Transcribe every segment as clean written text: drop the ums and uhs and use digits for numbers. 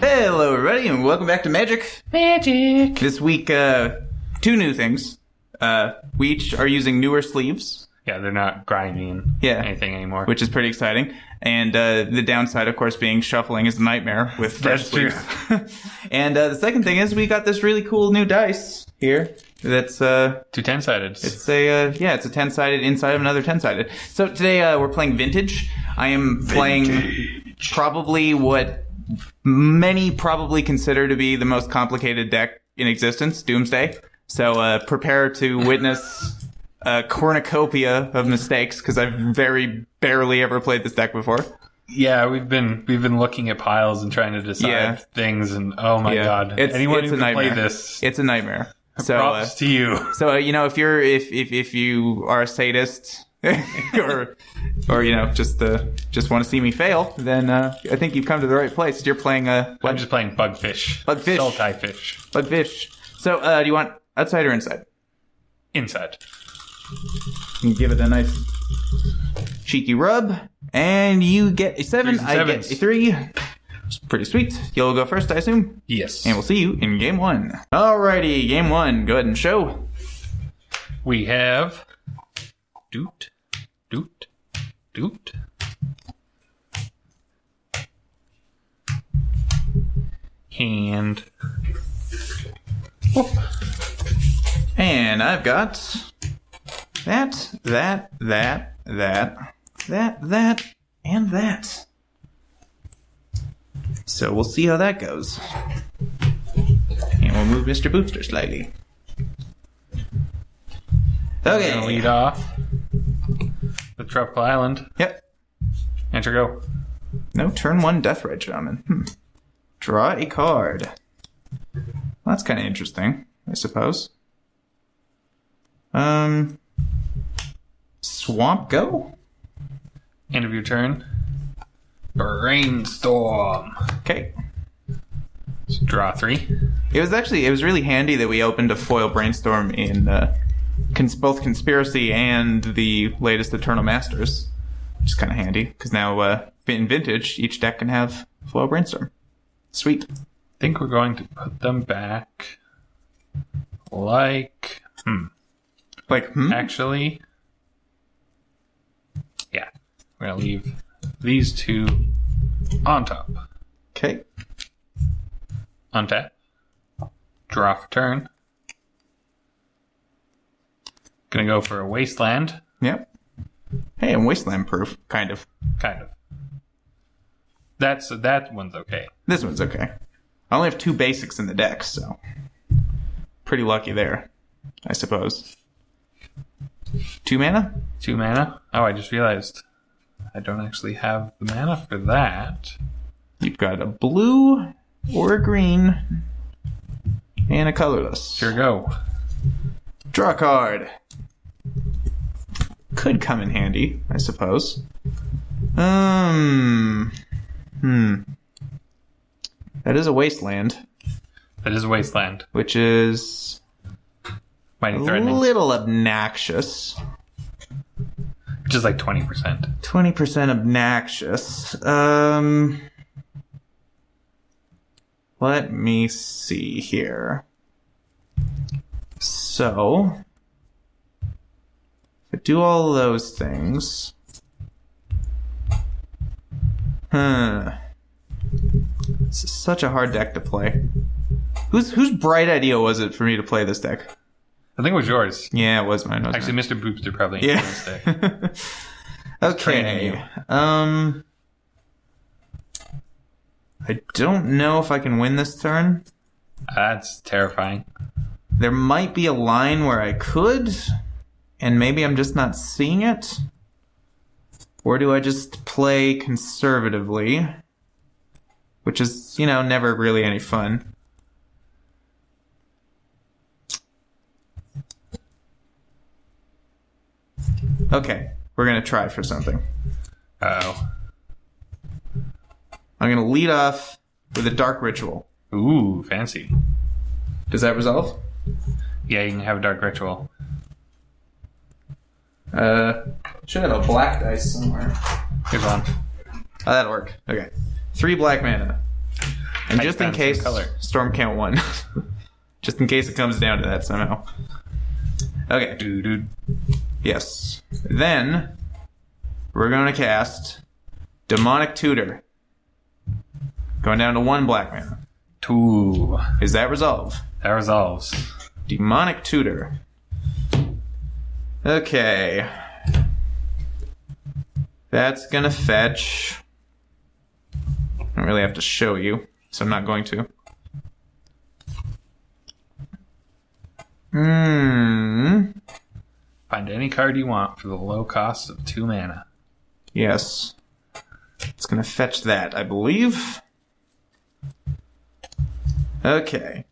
Hello, everybody, and welcome back to Magic. Magic. This week, two new things. We each are using newer sleeves. Yeah, they're not grinding anything anymore. Which is pretty exciting. And the downside, of course, being shuffling is a nightmare with fresh sleeves. And the second thing is we got this really cool new dice here. That's 2 10-sided. It's a it's a 10-sided inside of another 10-sided. So today we're playing Vintage. I am playing probably what many probably consider to be the most complicated deck in existence, Doomsday. So prepare to witness a cornucopia of mistakes because I've very barely ever played this deck before. Yeah, we've been looking at piles and trying to decide things, and oh my god, anyone who can play this, it's a nightmare. So props to you. So if you are a sadist or just want to see me fail, then I think you've come to the right place. You're playing I'm just playing Bugfish. Sultai fish. Bugfish. So do you want outside or inside? Inside. You give it a nice cheeky rub, and you get a 7. I get a 3. It's pretty sweet. You'll go first, I assume? Yes. And we'll see you in game 1. Alrighty, game 1. Go ahead and show. We have Doot. Hand. Whoop. And I've got that, and that. So we'll see how that goes. And we'll move Mr. Boopster slightly. Okay. Gonna lead off with Tropical Island. Yep. Enter go. No, turn 1 Death Ray Shaman. Draw a card. Well, that's kind of interesting, I suppose. Swamp go? End of your turn. Brainstorm. Okay. Draw 3. It was really handy that we opened a foil Brainstorm in both Conspiracy and the latest Eternal Masters, which is kind of handy because now in Vintage each deck can have foil Brainstorm. Sweet. I think we're going to put them back Actually, yeah, we're gonna leave these 2 on top. Okay. Untap. Draw for turn. Gonna go for a Wasteland. Yep. Hey, I'm Wasteland proof, kind of. That one's okay. This one's okay. I only have 2 basics in the deck, so pretty lucky there, I suppose. 2 mana? 2 mana? Oh, I just realized I don't actually have the mana for that. You've got a blue or a green and a colorless. Sure go. Draw a card. Could come in handy, I suppose. That is a Wasteland. Which is mighty a threatening. Little obnoxious. Which is like 20%. 20% obnoxious. Let me see here. So, if I do all those things. This is such a hard deck to play. Whose bright idea was it for me to play this deck? I think it was yours. Yeah, it was mine. Actually, Mr. Boopster probably influenced it. Okay. I don't know if I can win this turn. That's terrifying. There might be a line where I could, and maybe I'm just not seeing it. Or do I just play conservatively? Which is, never really any fun. Okay, we're going to try for something. Uh-oh. I'm going to lead off with a Dark Ritual. Ooh, fancy. Does that resolve? Yeah, you can have a Dark Ritual. Should have a black dice somewhere. Here's one. Oh, that'll work. Okay. 3 black mana. And just in case Storm Count 1. Just in case it comes down to that somehow. Okay. Dude. Yes. Then, we're going to cast Demonic Tutor. Going down to 1 black mana. 2. Is that resolve? That resolves. Demonic Tutor. Okay. That's gonna fetch. I don't really have to show you, so I'm not going to. Find any card you want for the low cost of 2 mana. Yes. It's gonna fetch that, I believe. Okay.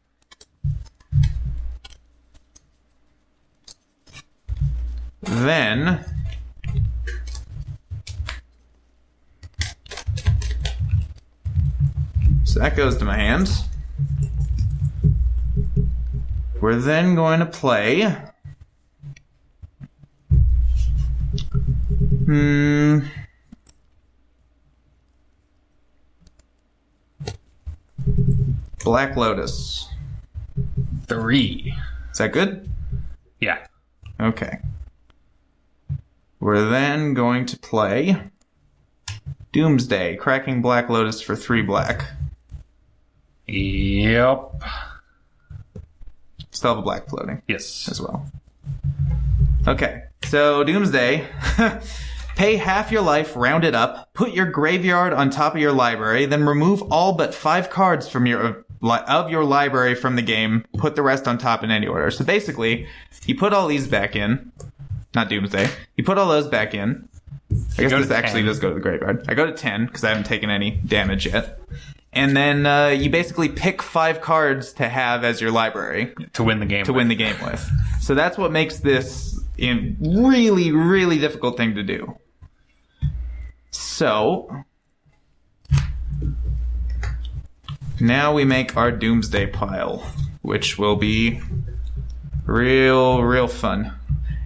Then... So that goes to my hand. We're then going to play... Black Lotus. 3. Is that good? Yeah. Okay. We're then going to play Doomsday, cracking Black Lotus for 3 black. Yep. Still have a black floating. Yes. As well. Okay, so Doomsday. Pay half your life, round it up, put your graveyard on top of your library, then remove all but 5 cards from your library from the game, put the rest on top in any order. So basically, you put all these back in. Not Doomsday. You put all those back in. I guess this actually does go to the graveyard. I go to 10, because I haven't taken any damage yet. And then you basically pick 5 cards to have as your library. To win the game with. So that's what makes this a really, really difficult thing to do. So... now we make our Doomsday pile, which will be real fun.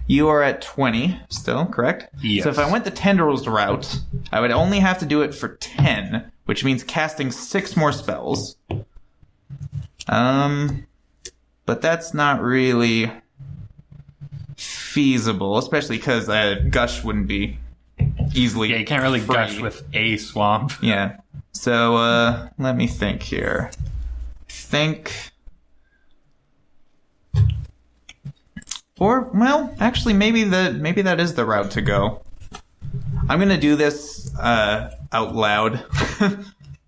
You are at 20 still, correct? Yes. So if I went the Tendrils route, I would only have to do it for 10, which means casting 6 more spells. But that's not really feasible, especially because Gush wouldn't be easily you can't really free. gush with a swamp. Yeah. So, let me think here. Or, well, actually, maybe that is the route to go. I'm gonna do this out loud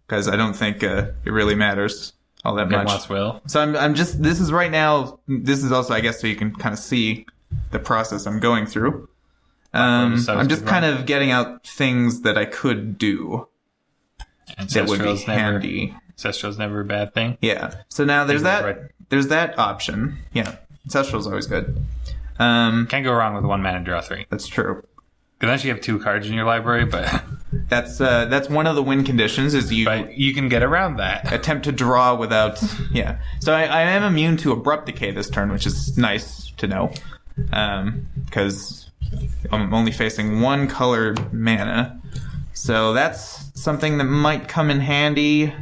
because I don't think it really matters all that much. Will. So I'm just. This is right now. This is also, I guess, so you can kind of see the process I'm going through. I'm just kind of getting out things that I could do that would be handy. Ancestral's never a bad thing. Yeah. So now there's that. Right. There's that option. Yeah. Ancestral's always good. Can't go wrong with 1 mana draw 3. That's true. Unless you have 2 cards in your library, but that's one of the win conditions. Is but you can get around that. Attempt to draw without. Yeah. So I am immune to Abrupt Decay this turn, which is nice to know, because I'm only facing 1 colored mana. So that's something that might come in handy.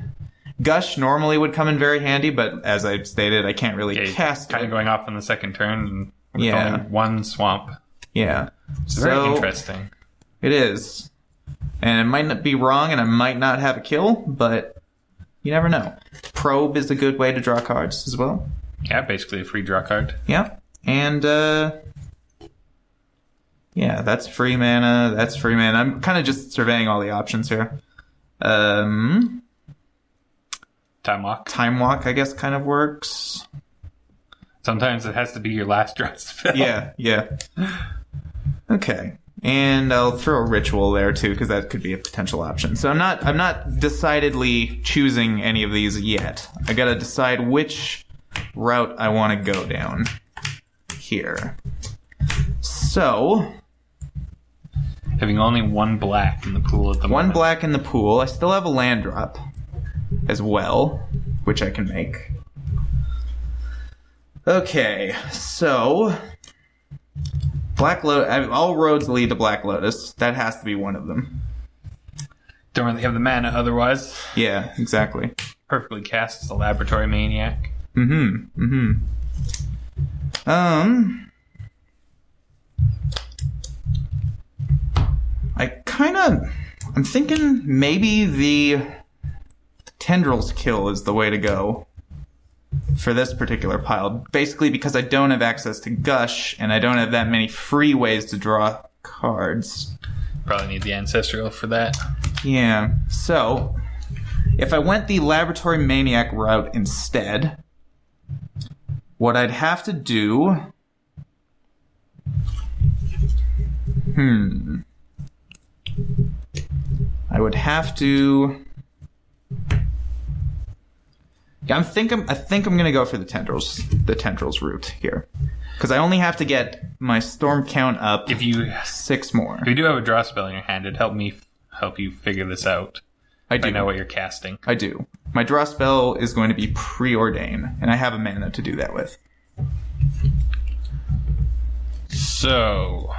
Gush normally would come in very handy, but as I stated, I can't really cast it. Kind of going off on the second turn with only 1 swamp. Yeah. It's very interesting. It is. And it might not be wrong, and I might not have a kill, but you never know. Probe is a good way to draw cards as well. Yeah, basically a free draw card. Yeah. And, yeah, that's free mana. That's free mana. I'm kind of just surveying all the options here. Time Walk. Time Walk, I guess, kind of works. Sometimes it has to be your last draw spell. Yeah. Okay. And I'll throw a Ritual there, too, because that could be a potential option. So I'm not decidedly choosing any of these yet. I gotta decide which route I want to go down here. So... having only 1 black in the pool at the moment. 1 black in the pool. I still have a land drop as well, which I can make. Okay, so Black Lotus. All roads lead to Black Lotus. That has to be one of them. Don't really have the mana otherwise. Yeah, exactly. perfectly casts the Laboratory Maniac. I'm thinking maybe the Tendrils kill is the way to go for this particular pile. Basically because I don't have access to Gush, and I don't have that many free ways to draw cards. Probably need the Ancestral for that. Yeah. So, if I went the Laboratory Maniac route instead, what I'd have to do... I would have to... I think I'm gonna go for the tendrils route here, because I only have to get my storm count up. If you 6 more. If you do have a draw spell in your hand, it'd help you figure this out. I do. I know what you're casting. I do. My draw spell is going to be Preordain, and I have a mana to do that with. So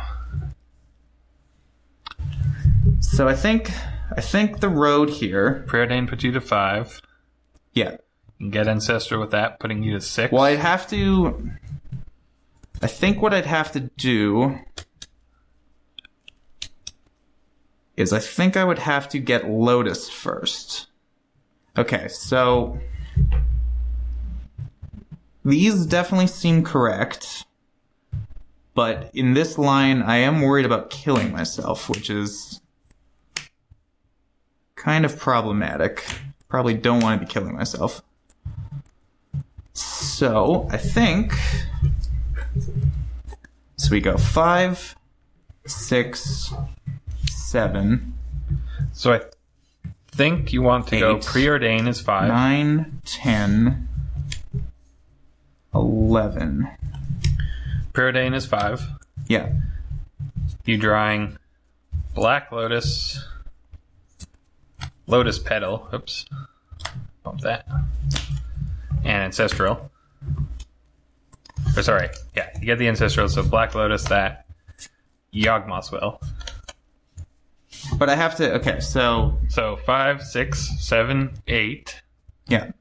I think the road here. Preordain puts you to 5. Yeah. You can get Ancestral with that, putting you to 6. Well, I think what I'd have to do is I think I would have to get Lotus first. Okay, so these definitely seem correct, but in this line I am worried about killing myself, which is kind of problematic. Probably don't want to be killing myself. So, I think... So we go 5, 6, 7. So I think you want to 8, go Preordain is 5. 9, 10, 11. Preordain is 5. Yeah. You drawing Black Lotus, Lotus Petal, oops, bump that, and Ancestral. Or sorry, yeah, you get the Ancestral, so Black Lotus, that, Yawgmoth's Will. But I have to, okay, so 5, 6, 7, 8. Yeah.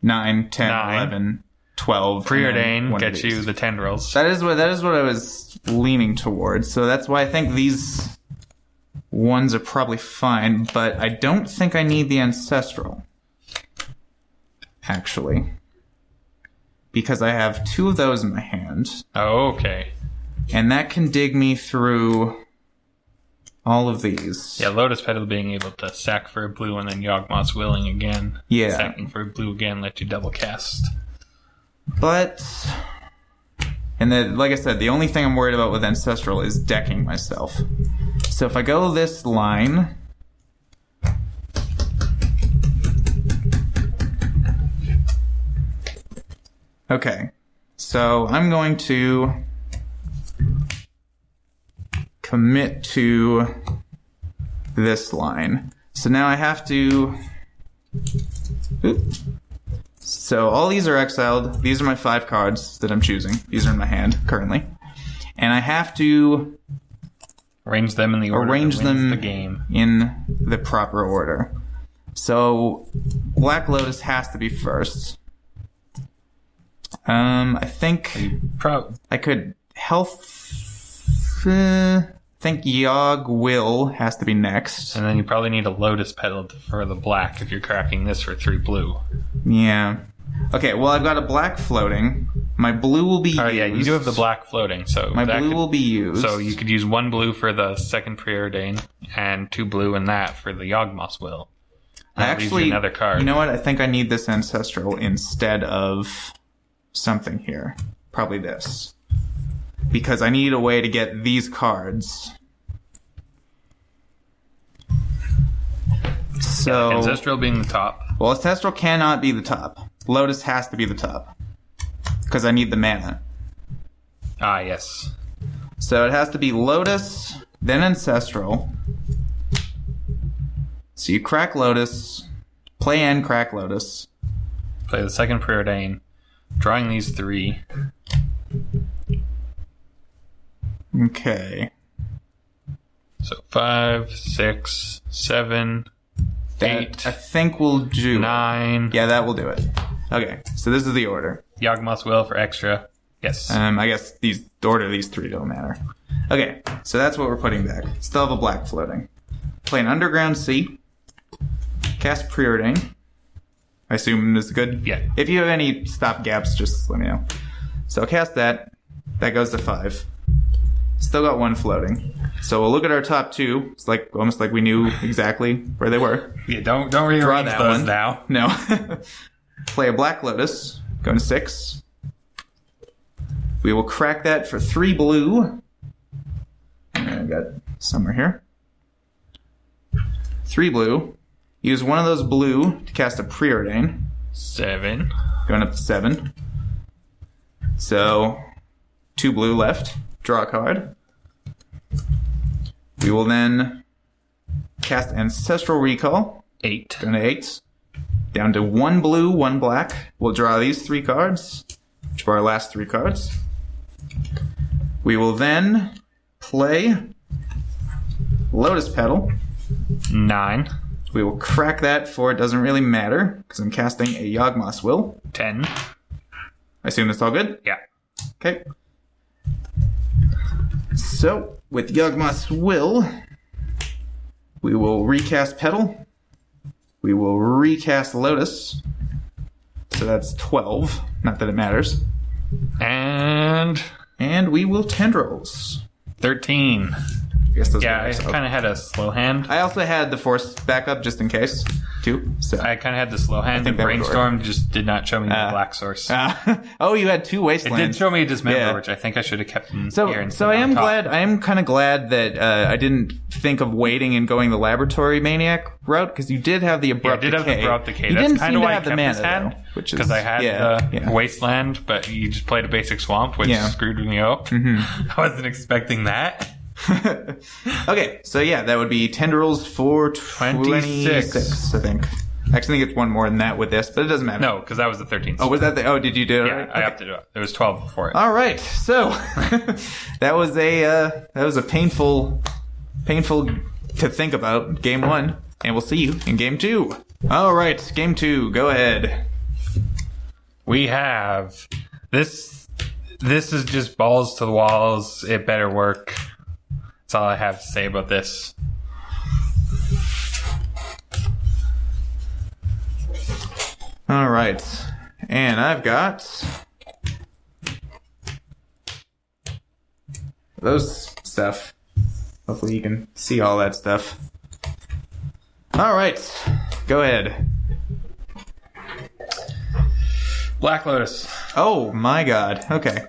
9, 10, 11, 12. Preordain gets you the Tendrils. That is what I was leaning towards. So that's why I think these ones are probably fine, but I don't think I need the Ancestral. Actually. Because I have 2 of those in my hand. Oh, okay. And that can dig me through all of these. Yeah, Lotus Petal being able to sack for a blue and then Yawgmoth's Willing again. Yeah. Sacking for a blue again, let you double cast. But... And then, like I said, the only thing I'm worried about with Ancestral is decking myself. So if I go this line... Okay. So I'm going to commit to this line. So now I have to... So all these are exiled. These are my 5 cards that I'm choosing. These are in my hand currently. And I have to arrange them in the order arrange that wins them the game. In the proper order. So Black Lotus has to be first. I think I could think Yawg Will has to be next. And then you probably need a Lotus Petal for the black if you're cracking this for 3 blue. Yeah. Okay, well, I've got a black floating. My blue will be used. Oh, yeah, you do have the black floating, so... My blue will be used. So you could use 1 blue for the second Preordain, and 2 blue in that for the Yawgmoth's Will. Actually, another card. You know what? I think I need this Ancestral instead of something here. Probably this. Because I need a way to get these cards. So... Ancestral being the top. Well, Ancestral cannot be the top. Lotus has to be the top. Because I need the mana. Ah, yes. So it has to be Lotus, then Ancestral. So you crack Lotus, play and crack Lotus. Play the second Preordain, drawing these 3. Okay. So 5, 6, 7, 8. I think we'll do 9. Yeah, that will do it. Okay, so this is the order. Yawgmoth's Will for extra. Yes. I guess the order of these 3 don't matter. Okay, so that's what we're putting back. Still have a black floating. Play an Underground Sea. Cast Preordain. I assume this is good? Yeah. If you have any stop gaps, just let me know. So cast that. That goes to 5. Still got 1 floating. So we'll look at our top 2. It's like almost like we knew exactly where they were. Yeah, don't rearrange that those one. now. No. Play a Black Lotus. Going to 6. We will crack that for 3 blue. And I've got somewhere here. 3 blue. Use one of those blue to cast a Preordain. 7. Going up to 7. So 2 blue left. Draw a card. We will then cast Ancestral Recall. 8. Going to 8. Down to 1 blue, 1 black. We'll draw these 3 cards, which are our last 3 cards. We will then play Lotus Petal. 9. We will crack that for it doesn't really matter, because I'm casting a Yawgmoth's Will. 10. I assume that's all good? Yeah. Okay. So, with Yawgmoth's Will, we will recast Petal. We will recast Lotus. So that's 12. Not that it matters. And We will Tendrils. 13. I guess those Yeah, are I nice. kind of had a slow hand. I also had the Force backup just in case, too. So I kind of had the slow hand. The think that would Brainstorm just did not show me the black source. oh, you had 2 It Wastelands. did show me Dismember, Yeah. which I think I should have kept in here. So instead I on am top. glad. I am kind of glad that I didn't think of waiting and going the Laboratory Maniac route, because you did have the Yeah, I Abrupt did have Decay. the Abrupt Decay. You That's didn't kind seem of to why I have the kept mana this hand, though, which is because I had yeah. Wasteland, but you just played a basic Swamp, which Yeah. screwed me up. Mm-hmm. I wasn't expecting that. Okay, so yeah, that would be Tendrils for 26, I think. I actually think it's 1 more than that with this, but it doesn't matter. No, because that was the 13th. Oh, was that the... Oh, did you do it? Yeah, Right? I upped it up. There was 12 before it. All right, so that was a painful to think about game 1, and we'll see you in game 2. All right, game 2, go ahead. We have this. This is just balls to the walls. It better work. That's all I have to say about this. All right, and I've got those stuff. Hopefully you can see all that stuff. All right, go ahead. Black Lotus. Oh my god. Okay.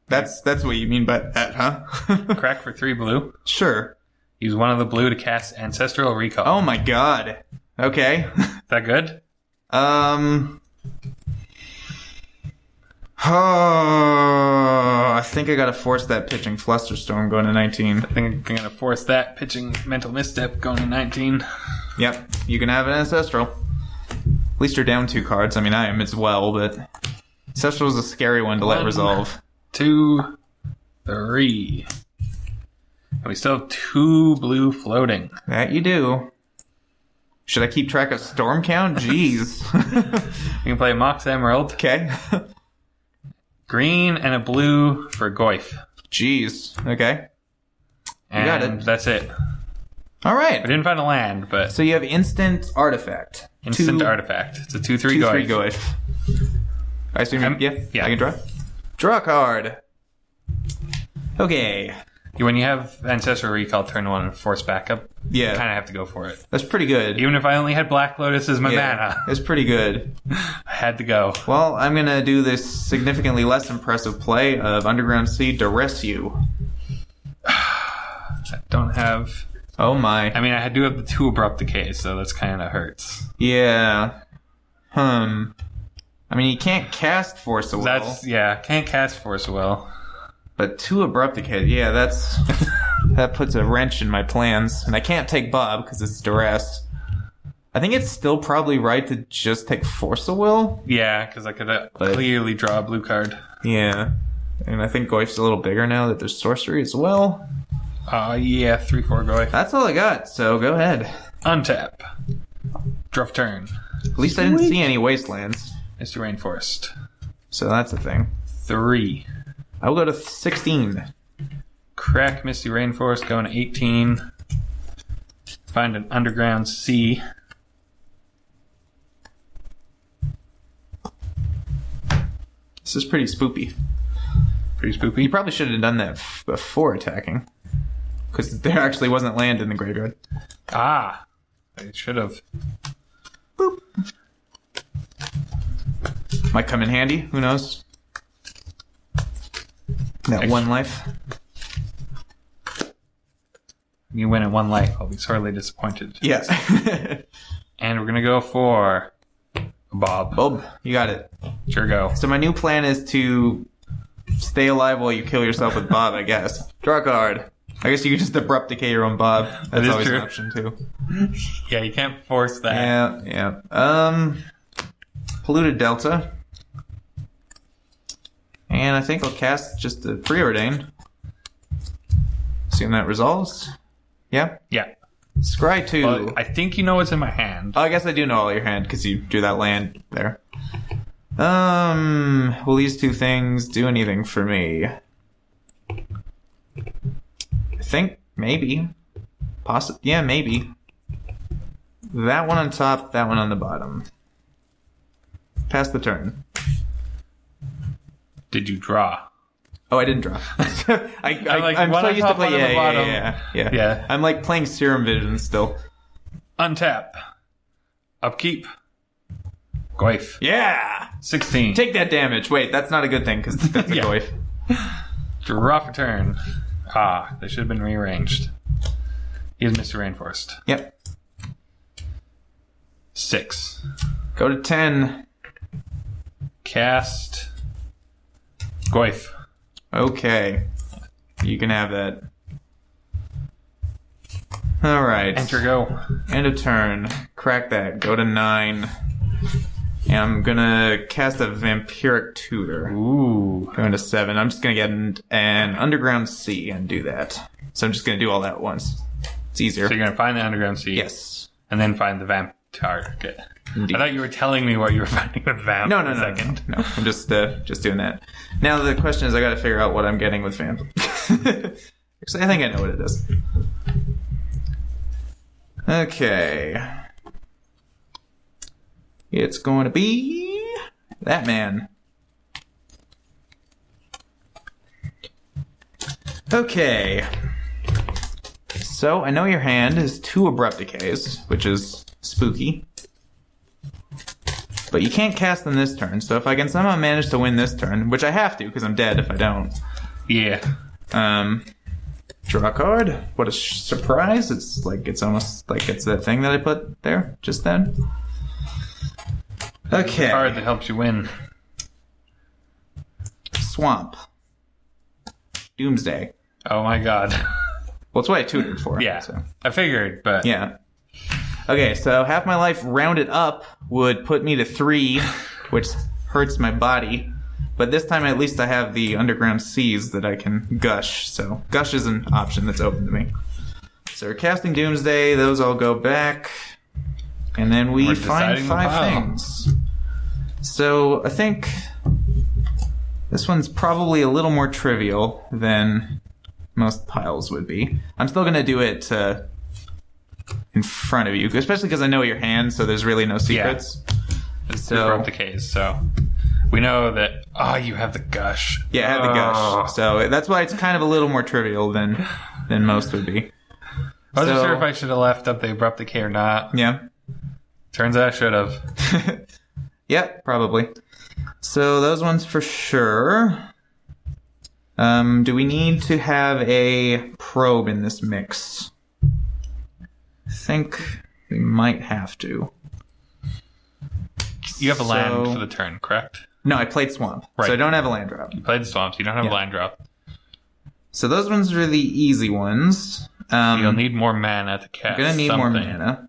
That's what you mean by that, huh? Crack for 3 blue. Sure. Use 1 of the blue to cast Ancestral Recall. Oh my god. Okay. Is that good? I think I gotta force that pitching Flusterstorm going to 19. I think I'm going to force that pitching Mental Misstep going to 19. Yep. You can have an Ancestral. At least you're down 2 cards. I mean, I am as well, but Ancestral is a scary one to let 1, resolve. 2, 3. And we still have 2 blue floating. That you do. Should I keep track of storm count? Jeez. You can play Mox Emerald. Okay. Green and a blue for Goyf. Jeez. Okay. And got it. that's it. All I right. didn't find a land, but So you have instant artifact. instant 2, artifact. It's a 2/3 2/3 Goyf. Goyf. I assume. Yeah. I can draw. Draw a card. Okay. When you have Ancestral Recall turn 1 and force backup, you Yeah. kind of have to go for it. That's pretty good. Even if I only had Black Lotus as my mana, It's pretty good. I had to go. Well, I'm going to do this significantly less impressive play of Underground Sea Duress You. I don't have... Oh my. I mean, I do have the 2 Abrupt Decays, so that's kind of hurts. Yeah. I mean, you can't cast Force of Will. Can't cast Force of Will. But 2 Abrupt Decay, yeah, that's... that puts a wrench in my plans. And I can't take Bob, because it's Duress. I think it's still probably right to just take Force of Will. Yeah, because I could But- clearly draw a blue card. Yeah. And I think Goyf's a little bigger now that there's Sorcery as well. Yeah, 3/4 Goyf. That's all I got, so go ahead. Untap. Draw for turn. At least I didn't see any wastelands. Mr. Rainforest. So that's a thing. 3. I will go to 16. Crack Misty Rainforest, going to 18. Find an underground sea. This is pretty spoopy. Pretty spoopy. You probably should have done that before attacking. Because there actually wasn't land in the graveyard. Ah! I should have. Boop. Might come in handy. Who knows? That one life. You win at 1 life. I'll be sorely disappointed. Yes. And we're going to go for Bob. Bob, you got it. Sure go. So my new plan is to stay alive while you kill yourself with Bob, I guess. Draw a card. I guess you could just abrupt decay your own Bob. That's always true. an option, too. Yeah, you can't force that. Yeah. Polluted Delta. And I think I'll cast just a Preordain. Assume that resolves. Yeah? Yeah. Scry 2. Well, I think you know what's in my hand. Oh, I guess I do know all your hand because you drew that land there. Will these two things do anything for me? I think maybe. Yeah, maybe. That one on top, that one on the bottom. Pass the turn. Did you draw? Oh, I didn't draw. I'm so used to play. Yeah. I'm like playing Serum Vision still. Untap. Upkeep. Goif. Yeah! 16. Take that damage. Wait, that's not a good thing because that's a Goif. Draw for turn. Ah, they should have been rearranged. Here's Mr. Rainforest. Yep. 6. Go to 10. Cast. Goif. Okay. You can have that. Alright. Enter go. End of turn. Crack that. Go to 9. And I'm gonna cast a Vampiric Tutor. Ooh. Going to 7. I'm just gonna get an Underground Sea and do that. So I'm just gonna do all that at once. It's easier. So you're gonna find the underground sea. Yes. And then find the vamp target. Indeed. I thought you were telling me what you were finding with vamp. No. I'm just doing that. Now the question is, I gotta figure out what I'm getting with vamp. Actually, I think I know what it is. Okay. It's going to be that man. Okay. So I know your hand is 2 Abrupt Decays, which is spooky. But you can't cast them this turn, so if I can somehow manage to win this turn, which I have to because I'm dead if I don't. Yeah. Draw a card. What a surprise. It's almost like it's that thing that I put there just then. Okay. Card that helps you win. Swamp. Doomsday. Oh my god. Well, it's what I tutored for. Yeah. So. I figured, but... Yeah. Okay, so half my life rounded up would put me to 3, which hurts my body. But this time at least I have the underground seas that I can gush. So gush is an option that's open to me. So we're casting Doomsday. Those all go back. And then we find 5 things. So I think this one's probably a little more trivial than most piles would be. I'm still going to do it in front of you, especially because I know your hand, so there's really no secrets. Yeah. So the case, so we know that. Oh, you have the gush. Yeah, I have the gush. So that's why it's kind of a little more trivial than most would be. I wasn't sure if I should have left up the abrupt decay or not. Yeah. Turns out I should have. Yep, probably. So those ones for sure. Do we need to have a probe in this mix? I think we might have to. You have a land for the turn, correct? No, I played Swamp. Right. So I don't have a land drop. You played the Swamp, so you don't have a land drop. So those ones are the easy ones. You'll need more mana to cast. I'm going to need more mana.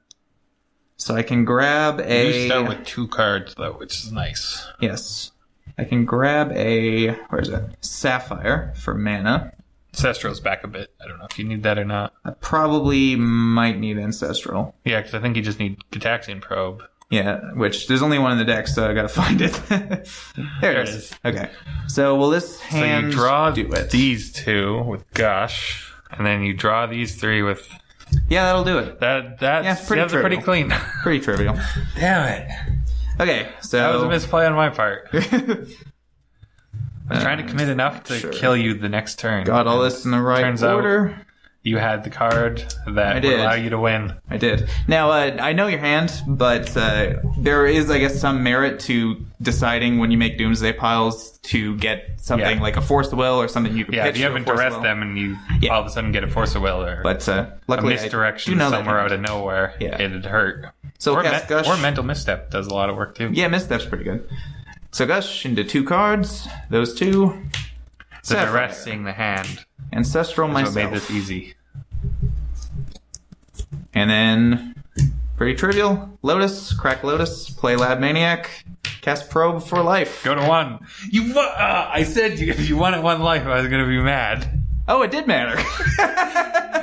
So I can grab a... You start with 2 cards, though, which is nice. Yes. I can grab a... Where is it? Sapphire for mana. Ancestral's back a bit. I don't know if you need that or not. I probably might need Ancestral. Yeah, because I think you just need Atkst and Probe. Yeah, which there's only one in the deck, so I gotta find it. there it is. Okay, so will this hand so you draw do it? These two with Gush, and then you draw these three with. Yeah, that'll do it. That's pretty clean. Pretty trivial. Damn it. Okay, so that was a misplay on my part. I'm trying to commit enough to kill you the next turn. Got all this in the right Turns order. Out you had the card that would allow you to win. I did. Now, I know your hand, but there is, I guess, some merit to deciding when you make Doomsday piles to get something like a Force of Will or something you can pitch. Yeah, if you haven't duress them and you all of a sudden get a Force of Will or luckily a misdirection somewhere out of nowhere, it'd hurt. So or Mental Misstep does a lot of work too. Yeah, Misstep's pretty good. So Gush into 2 cards. Those 2. So duressing the hand. Ancestral myself. What made this easy. And then, pretty trivial. Lotus, crack Lotus, play Lab Maniac, cast Probe for life. Go to 1. I said if you wanted 1 life, I was going to be mad. Oh, it did matter.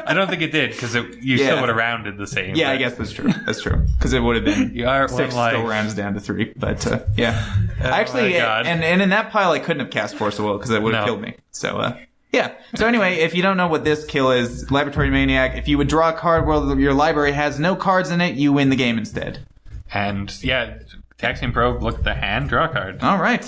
I don't think it did, because you still would have rounded the same. Yeah, I guess that's true. That's true. Because it would have been you are 6 still rounds down to 3. But, yeah. Actually, God. and in that pile, I couldn't have cast Force of Will, because it would have killed me. So, yeah. So anyway, if you don't know what this kill is, Laboratory Maniac, if you would draw a card where your library has no cards in it, you win the game instead. And, yeah, Atkst and Probe, look at the hand, draw a card. All right.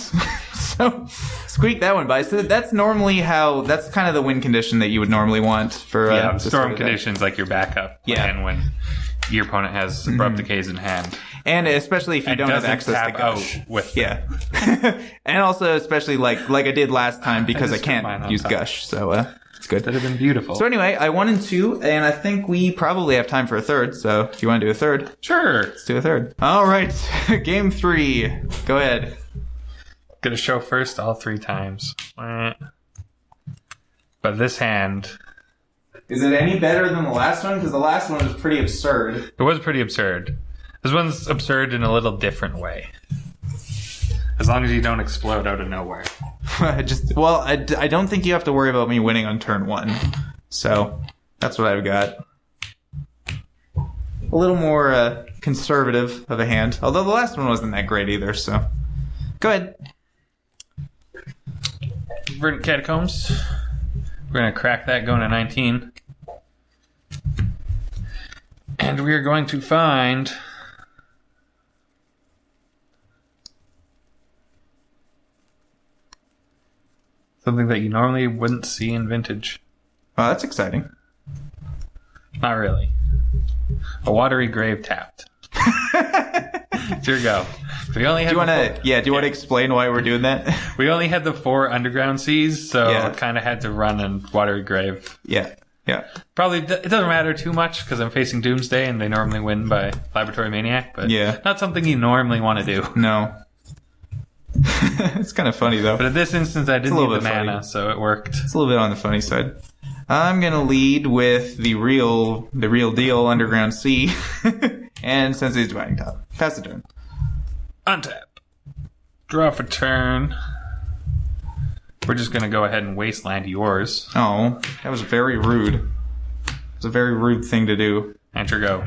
So, squeak that one by. So that's normally that's kind of the win condition that you would normally want for... storm conditions like your backup. Yeah. And when your opponent has Abrupt Decays in hand. And especially if you don't have access to Gush. With and also especially like I did last time because I can't use Gush. So it's good. That'd have been beautiful. So anyway, I won in 2, and I think we probably have time for a third. So if you want to do a third, sure, let's do a third. All right, game 3. Go ahead. Gonna show first all 3 times. But this hand. Is it any better than the last one? Because the last one was pretty absurd. It was pretty absurd. This one's absurd in a little different way. As long as you don't explode out of nowhere. I don't think you have to worry about me winning on turn 1. So, that's what I've got. A little more conservative of a hand. Although the last one wasn't that great either, so... Go ahead. Verdant Catacombs. We're going to crack that going to 19. And we are going to find... something that you normally wouldn't see in Vintage. Oh, that's exciting. Not really. A Watery Grave tapped. Here we go. We only had do you want to explain why we're doing that? We only had the 4 Underground Seas, so I kind of had to run in Watery Grave. Yeah. Probably it doesn't matter too much because I'm facing Doomsday and they normally win by Laboratory Maniac, but not something you normally want to do. No. It's kind of funny though. But in this instance, I didn't need the mana, so it worked. It's a little bit on the funny side. I'm gonna lead with the real deal Underground Sea, and Sensei's Dividing Top. Pass the turn. Untap. Draw for turn. We're just gonna go ahead and wasteland yours. Oh, that was very rude. It was a very rude thing to do. Enter go.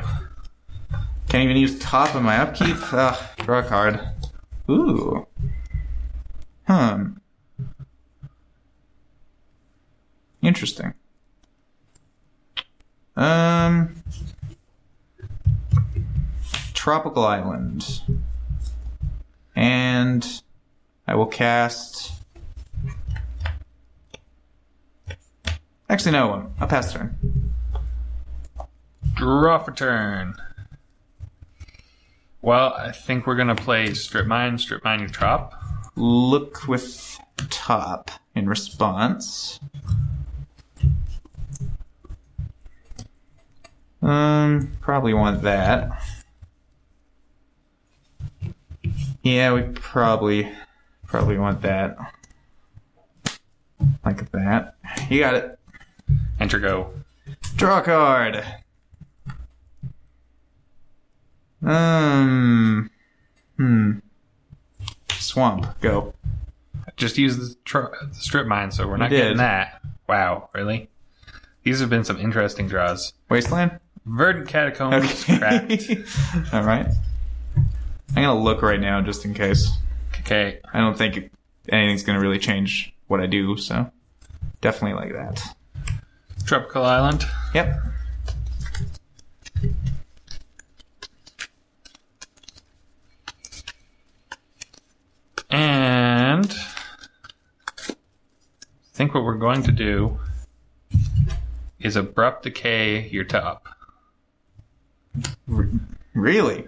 Can't even use top on my upkeep. Ugh, draw a card. Ooh. Interesting. Tropical Island. And I will cast... Actually, no. I'll pass turn. Draw for turn. Well, I think we're going to play Strip Mine your Trop. Look with top in response. Probably want that. Yeah, we probably want that. Like that. You got it. Enter go. Draw a card. Swamp. Go. Just use the Strip Mine, so we're not getting that. Wow, really? These have been some interesting draws. Wasteland? Verdant Catacombs cracked. All right. I'm going to look right now just in case. Okay. I don't think anything's going to really change what I do, so definitely like that. Tropical Island. Yep. And I think what we're going to do is Abrupt Decay your top. Really?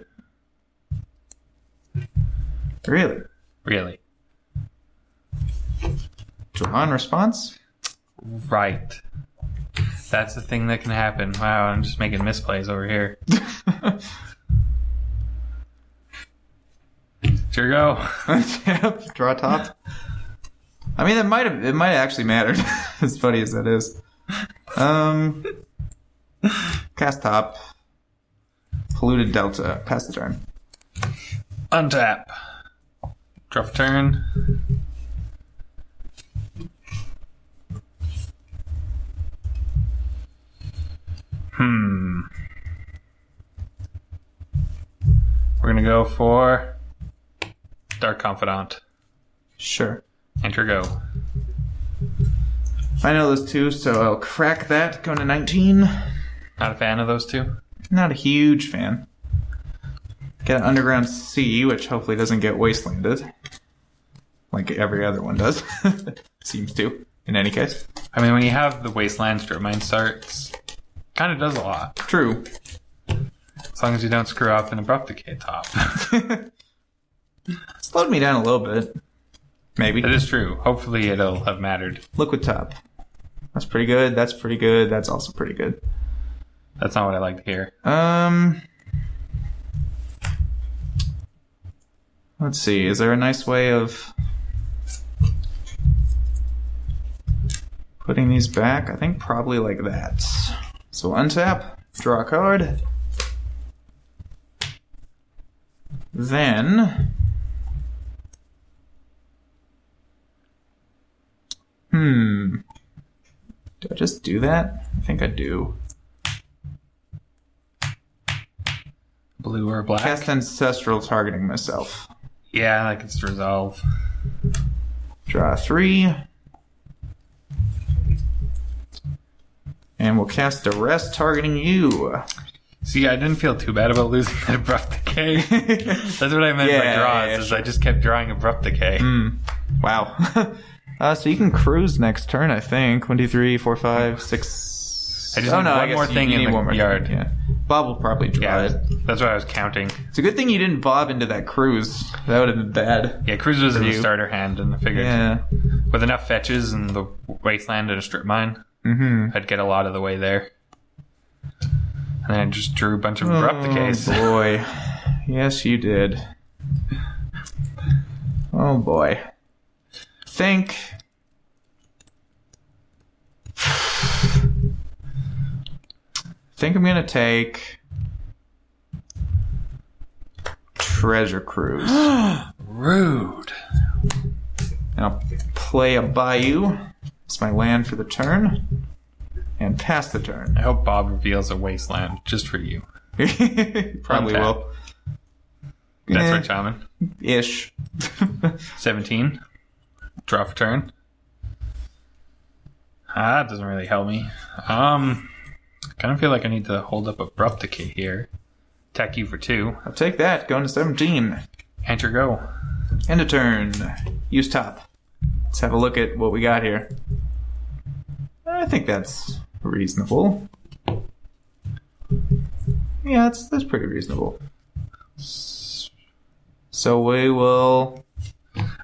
Really? Really. Draw and response? Right. That's the thing that can happen. Wow, I'm just making misplays over here. Here we go. Yep, draw top. I mean, it might have actually mattered, as funny as that is. Cast top. Polluted Delta. Pass the turn. Untap. Draw for turn. We're gonna go for Dark Confidant. Sure. Enter go. I know those two, so I'll crack that. Going to 19. Not a fan of those two? Not a huge fan. Get an Underground Sea, which hopefully doesn't get wastelanded. Like every other one does. Seems to, in any case. I mean, when you have the Wasteland Strip Mine starts, kind of does a lot. True. As long as you don't screw up an Abrupt Decay top. Slowed me down a little bit. Maybe. That is true. Hopefully it'll have mattered. Liquid top. That's pretty good. That's pretty good. That's also pretty good. That's not what I like to hear. Let's see. Is there a nice way of putting these back? I think probably like that. So untap, draw a card. Then do I just do that? I think I do. Blue or black? Cast Ancestral, targeting myself. Yeah, that gets to resolve. Draw 3. And we'll cast Duress, targeting you. See, I didn't feel too bad about losing that Abrupt Decay. That's what I meant by draws, sure. I just kept drawing Abrupt Decay. Wow. So you can cruise next turn, I think. 1, 2, 3, 4, 5, 6. I just need one more thing in the yard. Yeah. Bob will probably draw it. That's what I was counting. It's a good thing you didn't bob into that cruise. That would have been bad. Yeah, cruise was in the starter hand, and I figured with enough fetches and the Wasteland and a Strip Mine, I'd get a lot of the way there. And then I just drew a bunch of Abrupt Decays. Oh boy. Yes, you did. Oh boy. Think I'm gonna take Treasure Cruise. Rude. And I'll play a Bayou. It's my land for the turn. And pass the turn. I hope Bob reveals a Wasteland just for you. Probably will. That's right, Shaman. Ish. 17. Draw for turn. That doesn't really help me. I kind of feel like I need to hold up Abrupt Decay here. Attack you for 2. I'll take that. Going to 17. Enter go. End of turn. Use top. Let's have a look at what we got here. I think that's reasonable. Yeah, that's pretty reasonable. So we will...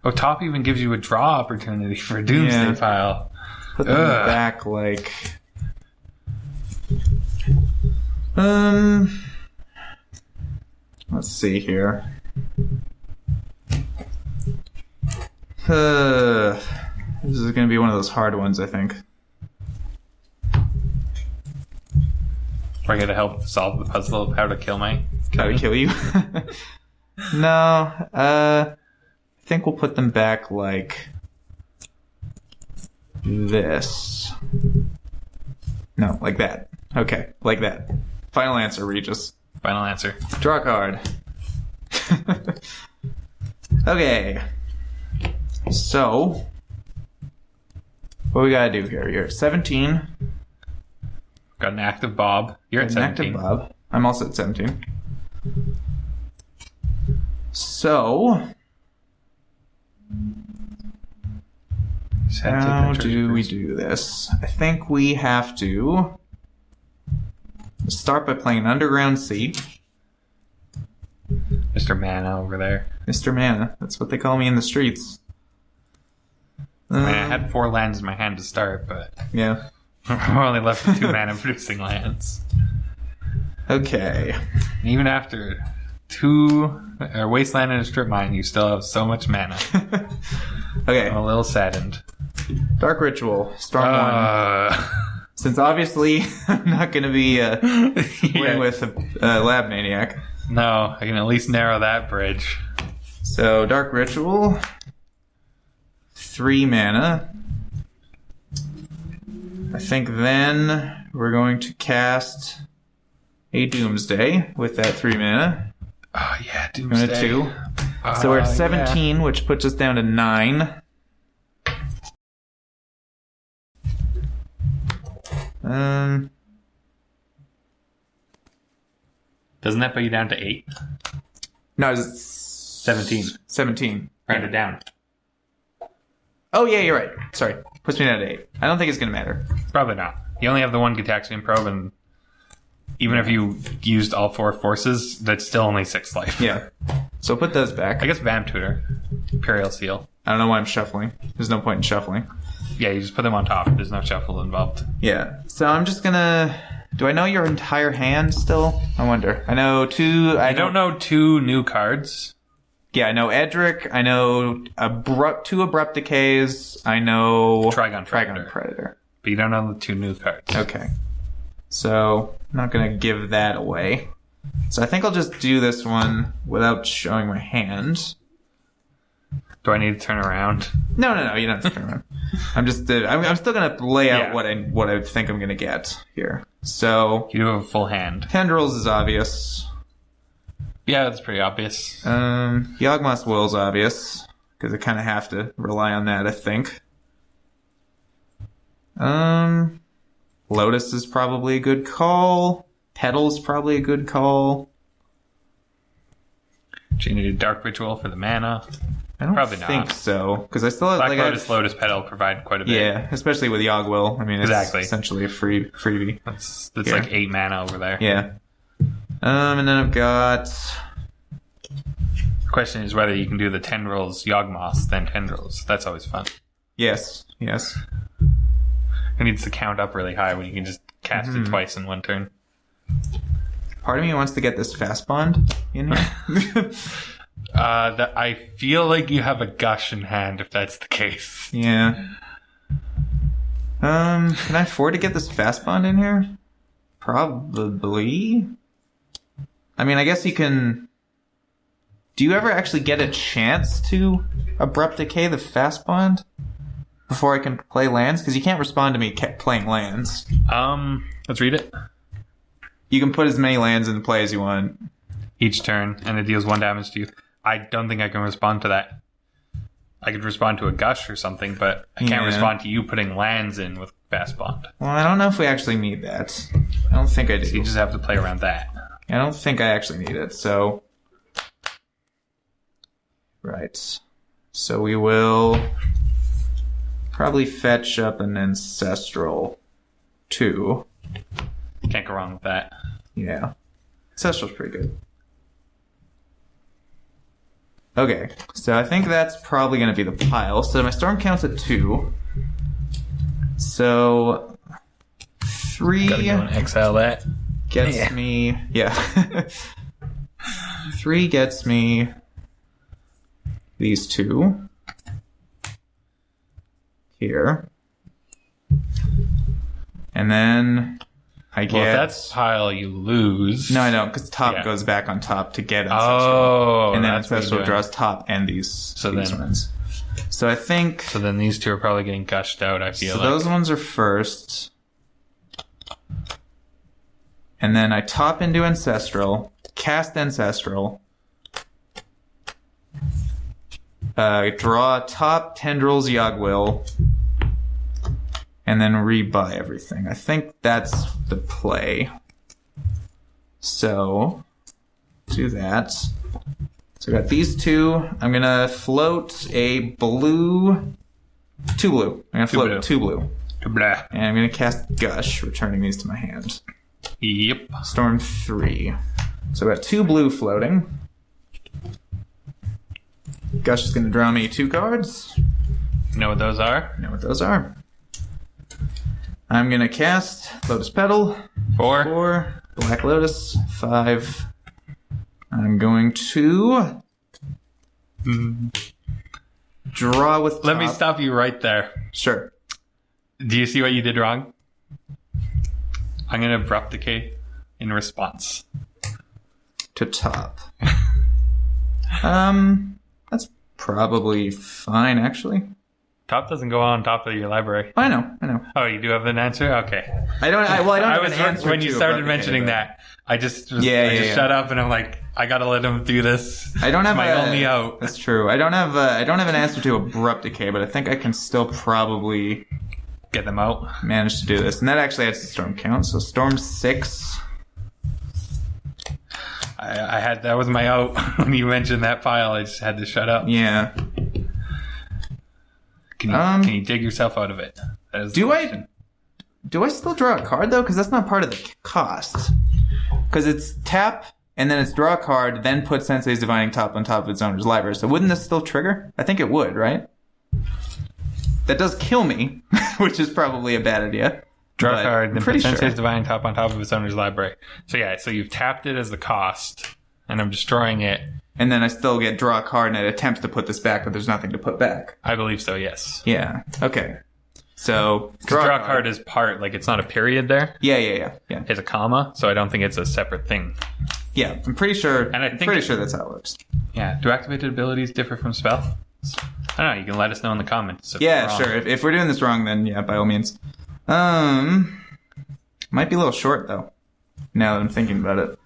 Oh, top even gives you a draw opportunity for a Doomsday pile. Put them back like... Let's see here. This is going to be one of those hard ones, I think. We're going to help solve the puzzle of how to kill my... How to kill you? No, I think we'll put them back like this. No, like that. Okay, like that. Final answer, Regis. Final answer. Draw a card. Okay. So, what we gotta do here? You're at 17. Got an active Bob. You're at An 17. active Bob. I'm also at 17. So, how do we do this? I think we have to start by playing an Underground Sea. Mr. Mana over there. Mr. Mana. That's what they call me in the streets. I mean, I had 4 lands in my hand to start, but Yeah. we're only left with 2 mana producing lands. Okay. And even after 2 Wasteland and a Strip Mine, you still have so much mana. Okay. I'm a little saddened. Dark Ritual. Storm 1. Since obviously I'm not going to be playing with a Lab Maniac. No, I can at least narrow that bridge. So, Dark Ritual. 3 mana. I think then we're going to cast a Doomsday with that 3 mana. Oh, yeah, And Doomsday. a 2. So we're at 17, which puts us down to 9. Doesn't that put you down to 8? No, it's 17. 17. Round it down. Oh, yeah, you're right. Sorry. Puts me down to 8. I don't think it's going to matter. Probably not. You only have the 1 Gitaxian Probe, and even if you used all 4 forces, that's still only 6 life. Yeah. So put those back. I guess Vamp Tutor. Imperial Seal. I don't know why I'm shuffling. There's no point in shuffling. Yeah, you just put them on top. There's no shuffle involved. Yeah. So I'm just going to... Do I know your entire hand still? I wonder. I know 2... I don't know 2 new cards. Yeah, I know Edric. I know 2 Abrupt Decays. I know... Trigon Predator. But you don't know the 2 new cards. Okay. So, I'm not going to give that away. So I think I'll just do this one without showing my hand. Do I need to turn around? No, you don't have to turn around. I'm still going to lay out Yeah. what I think I'm going to get here. So, You do have a full hand. Tendrils is obvious. Yeah, that's pretty obvious. Yawgmoth's Will is obvious, because I kind of have to rely on that, I think. Lotus is probably a good call. Petal's probably a good call. Do you need a Dark Ritual for the mana? I don't Probably think not. so, because I still have Black Lotus Petal provide quite a bit. Yeah, especially with Yawgwill. I mean, it's Exactly. essentially a freebie. That's Yeah. like 8 mana over there. Yeah. And then I've got... The question is whether you can do the Tendrils, Yawgmoths, then Tendrils. That's always fun. Yes. It needs to count up really high when you can just cast it twice in one turn. Part of me wants to get this Fast Bond in here. I feel like you have a Gush in hand if that's the case. Yeah. Can I afford to get this Fast Bond in here? Probably. I mean, I guess you can... Do you ever actually get a chance to Abrupt Decay the Fast Bond before I can play lands? Because you can't respond to me playing lands. Let's read it. You can put as many lands in play as you want. Each turn, and it deals 1 damage to you. I don't think I can respond to that. I could respond to a Gush or something, but I can't respond to you putting lands in with Fast Bond. Well, I don't know if we actually need that. I don't think I do. So you just have to play around that. I don't think I actually need it, so... Right. So we will probably fetch up an Ancestral 2. Can't go wrong with that. Yeah. Ancestral's pretty good. Okay, so I think that's probably going to be the pile. So my storm count's at 2. So 3 Gotta go and exile that. gets me... Yeah. 3 gets me these 2 here. And then I get... Well, if that's pile, you lose. No, I don't, because top goes back on top to get Ancestral. Oh, and then that's what Ancestral you're doing. draws top and these then- ones. So I think... So then these two are probably getting gushed out, I feel So like. those ones are first. And then I top into Ancestral, cast Ancestral, draw top Tendrils Yogwill, and then rebuy everything. I think that's the play. So, do that. So I got these two. I'm going to float a blue... 2 blue. I'm going to float 2 blue. Blah. And I'm going to cast Gush, returning these to my hand. Yep. Storm 3. So I got 2 blue floating. Gush is going to draw me 2 cards. You know what those are? I know what those are. I'm going to cast Lotus Petal. 4. Black Lotus. 5. I'm going to draw with top. Let me stop you right there. Sure. Do you see what you did wrong? I'm going to Abrupt Decay in response. To top. That's probably fine, actually. Top doesn't go on top of your library. I know. Oh, you do have an answer? Okay. I don't have an was answer when you to started Abrupt mentioning Decay, that. I just Yeah. shut up and I'm like, I gotta let him do this. I don't have my only out. That's true. I don't have an answer to Abrupt Decay, but I think I can still probably Get them out. manage to do this. And that actually adds to Storm count. So Storm 6. I had that was my out when you mentioned that pile. I just had to shut up. Yeah. Can you dig yourself out of it? That is the question. Do I still draw a card though? Because that's not part of the cost. Because it's tap and then it's draw a card, then put Sensei's Divining Top on top of its owner's library. So wouldn't this still trigger? I think it would, right? That does kill me, which is probably a bad idea. Draw a card, then put Sensei's sure. Divining Top on top of its owner's library. So yeah, so you've tapped it as the cost, and I'm destroying it. And then I still get draw a card and it attempts to put this back, but there's nothing to put back. I believe so, yes. Yeah. Okay. So Draw a card is part, like it's not a period there. Yeah. It's a comma, so I don't think it's a separate thing. Yeah, I'm pretty sure. And I think I'm pretty sure that's how it works. Yeah. Do activated abilities differ from spells? I don't know. You can let us know in the comments. If Yeah, we're wrong. sure. If we're doing this wrong, then yeah, by all means. Might be a little short though. Now that I'm thinking about it.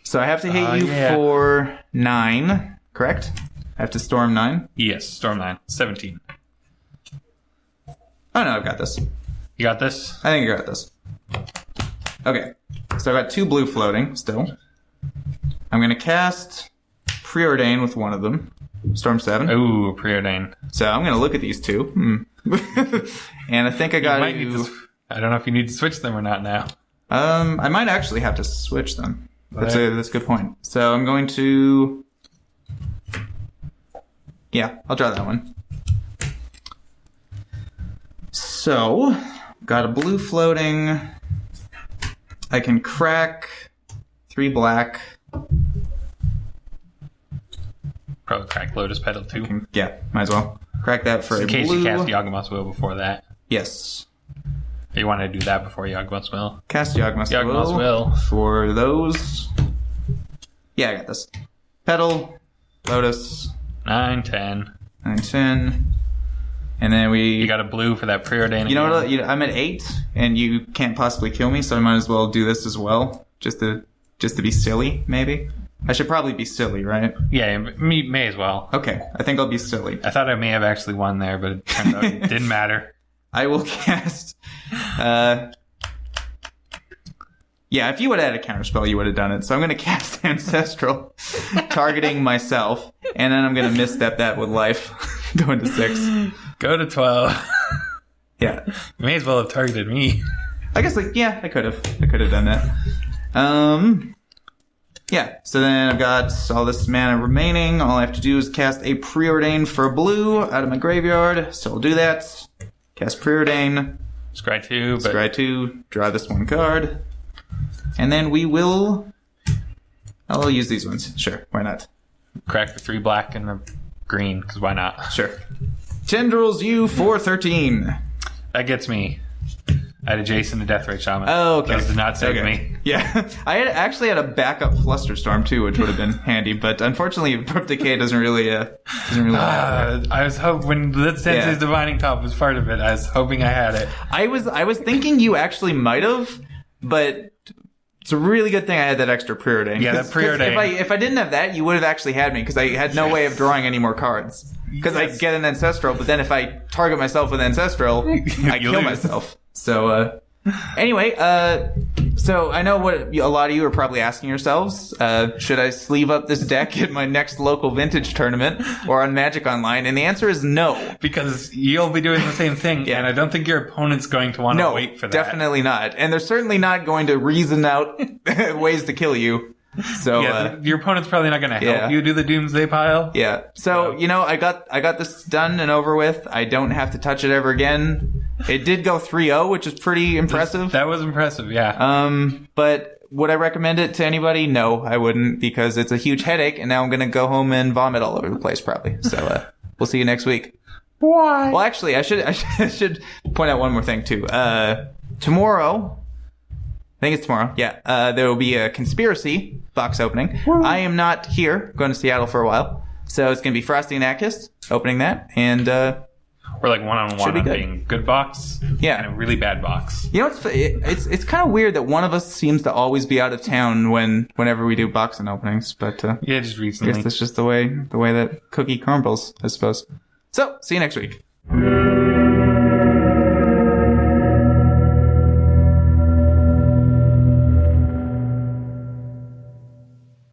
So I have to hit you for 9, correct? I have to storm 9. Yes, Storm 9. 17. Oh no, I've got this. You got this? I think I got this. Okay. So I've got 2 blue floating still. I'm gonna cast Preordain with one of them. Storm 7. Ooh, Preordain. So I'm gonna look at these 2. And I think I got I don't know if you need to switch them or not now. I might actually have to switch them. That's a good point. So I'm going to... Yeah, I'll draw that one. So, got a blue floating. I can crack 3 black. Probably crack Lotus Petal too. Yeah, might as well. Crack that for In a case blue. you cast Yawgmoth's Will before that. Yes. You want to do that before Yawgmoth's Will? Cast Yawgmoth's Yawgmoth's Will. for those. Yeah, I got this. Petal, Lotus, 9, 10. 9, 10. And then You got a blue for that Preordain. You know what? I'm at 8, and you can't possibly kill me, so I might as well do this as well, just to be silly, maybe. I should probably be silly, right? Yeah, me may as well. Okay, I think I'll be silly. I thought I may have actually won there, but it turned out it didn't matter. I will cast. Yeah, if you would have had a counterspell, you would have done it. So I'm going to cast Ancestral, targeting myself, and then I'm going to misstep that with life, going to 6. Go to 12. Yeah. You may as well have targeted me. I guess, yeah, I could have done that. Yeah, so then I've got all this mana remaining. All I have to do is cast a Preordain for blue out of my graveyard. So I'll do that. Cast Preordain. Scry 2, but... Scry 2. Draw this 1 card. And then we will... I'll use these ones. Sure, why not? Crack for 3 black and a green, because why not? Sure. Tendrils U for 13. That gets me. I had a Jason, a Deathrite Shaman. Oh, okay. Those did not save me. Yeah. I had actually had a backup Flusterstorm, too, which would have been handy. But unfortunately, Abrupt Decay doesn't really I was hoping when Lit Sensei's Divining Top was part of it, I was hoping I had it. I was thinking you actually might have, but it's a really good thing I had that extra Preordain. Yeah, that Preordain. If I didn't have that, you would have actually had me, because I had no way of drawing any more cards. Because I get an Ancestral, but then if I target myself with Ancestral, I kill myself. So, anyway, so I know what a lot of you are probably asking yourselves. Should I sleeve up this deck at my next local Vintage tournament or on Magic Online? And the answer is no. Because you'll be doing the same thing, and I don't think your opponent's going to want to wait for that. Definitely not. And they're certainly not going to reason out ways to kill you. So your opponent's probably not going to help you do the Doomsday pile. Yeah. So I got this done and over with. I don't have to touch it ever again. It did go 3-0, which is pretty impressive. That was impressive, yeah. But would I recommend it to anybody? No, I wouldn't, because it's a huge headache, and now I'm going to go home and vomit all over the place probably. So we'll see you next week. Why? Well, actually, I should point out one more thing too. Tomorrow. I think it's tomorrow. Yeah. There will be a conspiracy box opening. I am not here. Going to Seattle for a while. So it's going to be Frosty and Atkst opening that. And, we're like one-on-one on being good box and a really bad box. You know, it's kind of weird that one of us seems to always be out of town whenever we do boxing openings. But, just recently. I guess that's just the way that cookie crumbles, I suppose. So, see you next week.